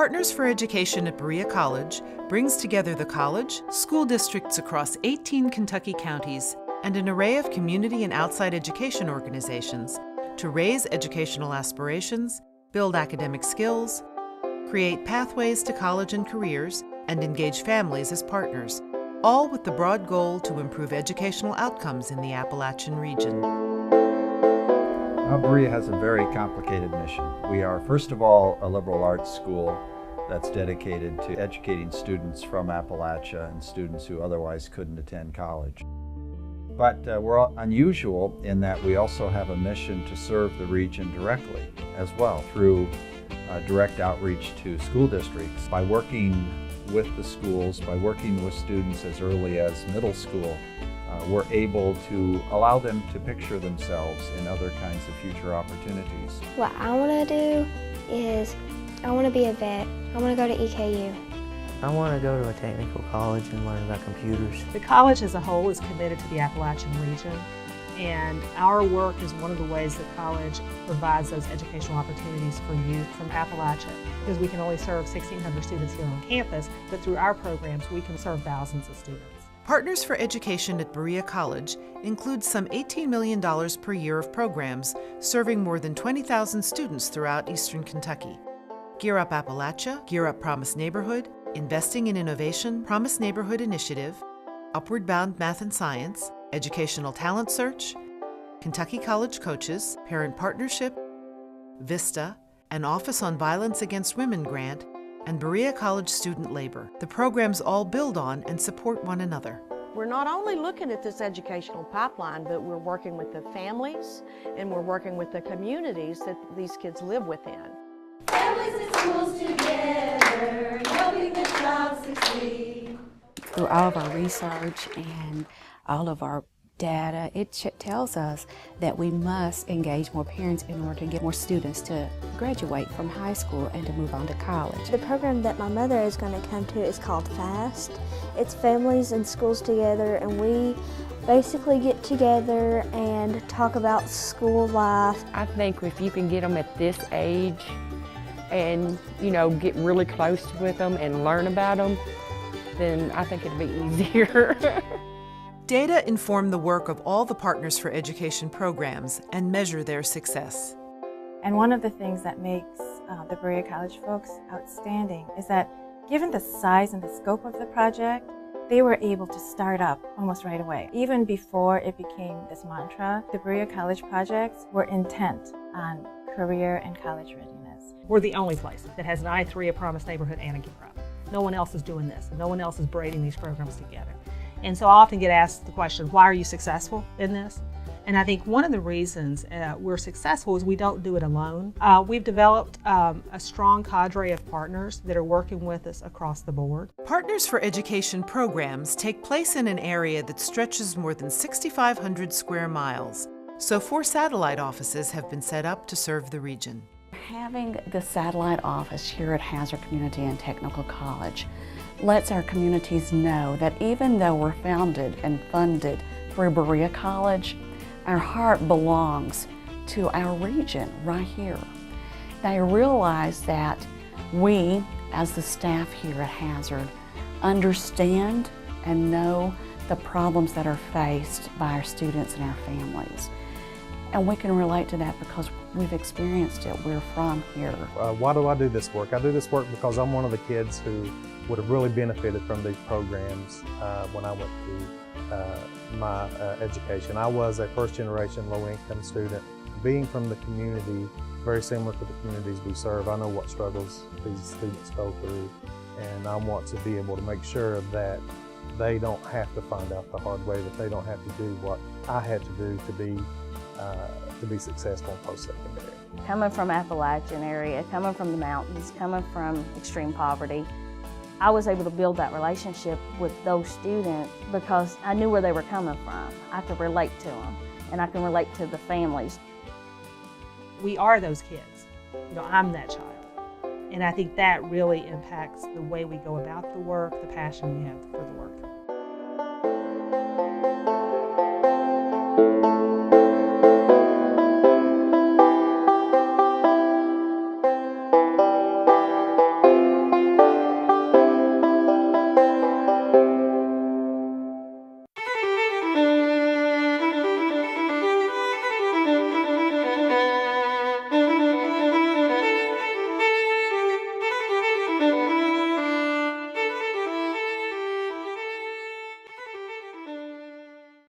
Partners for Education at Berea College brings together the college, school districts across 18 Kentucky counties, and an array of community and outside education organizations to raise educational aspirations, build academic skills, create pathways to college and careers, and engage families as partners, all with the broad goal to improve educational outcomes in the Appalachian region. Berea has a very complicated mission. We are, first of all, a liberal arts school that's dedicated to educating students from Appalachia and students who otherwise couldn't attend college. But we're unusual in that we also have a mission to serve the region directly as well through direct outreach to school districts. By working with the schools, by working with students as early as middle school, we're able to allow them to picture themselves in other kinds of future opportunities. What I want to do is I want to be a vet. I want to go to EKU. I want to go to a technical college and learn about computers. The college as a whole is committed to the Appalachian region, and our work is one of the ways that college provides those educational opportunities for youth from Appalachia, because we can only serve 1,600 students here on campus, but through our programs we can serve thousands of students. Partners for Education at Berea College includes some $18 million per year of programs serving more than 20,000 students throughout eastern Kentucky. Gear Up Appalachia, Gear Up Promise Neighborhood, Investing in Innovation, Promise Neighborhood Initiative, Upward Bound Math and Science, Educational Talent Search, Kentucky College Coaches, Parent Partnership, VISTA, an Office on Violence Against Women grant, and Berea College Student Labor. The programs all build on and support one another. We're not only looking at this educational pipeline, but we're working with the families and we're working with the communities that these kids live within. Families and schools together, helping the child succeed. Through all of our research and all of our data, it tells us that we must engage more parents in order to get more students to graduate from high school and to move on to college. The program that my mother is going to come to is called FAST. It's families and schools together, and we basically get together and talk about school life. I think if you can get them at this age and, get really close with them and learn about them, then I think it'd be easier. Data inform the work of all the Partners for Education programs and measure their success. And one of the things that makes the Berea College folks outstanding is that given the size and the scope of the project, they were able to start up almost right away. Even before it became this mantra, the Berea College projects were intent on career and college readiness. We're the only place that has an I3, a Promise Neighborhood, and a Gear Up. No one else is doing this, and no one else is braiding these programs together. And so I often get asked the question, why are you successful in this? And I think one of the reasons we're successful is we don't do it alone. We've developed a strong cadre of partners that are working with us across the board. Partners for Education programs take place in an area that stretches more than 6,500 square miles, so 4 satellite offices have been set up to serve the region. Having the satellite office here at Hazard Community and Technical College lets our communities know that even though we're founded and funded through Berea College, our heart belongs to our region right here. They realize that we, as the staff here at Hazard, understand and know the problems that are faced by our students and our families. And we can relate to that because we've experienced it. We're from here. Why do I do this work? I do this work because I'm one of the kids who would have really benefited from these programs when I went through my education. I was a first-generation low-income student. Being from the community, very similar to the communities we serve, I know what struggles these students go through, and I want to be able to make sure that they don't have to find out the hard way, that they don't have to do what I had to do to be successful in post-secondary. Coming from Appalachian area, coming from the mountains, coming from extreme poverty, I was able to build that relationship with those students because I knew where they were coming from. I could relate to them, and I can relate to the families. We are those kids. I'm that child. And I think that really impacts the way we go about the work, the passion we have for the work.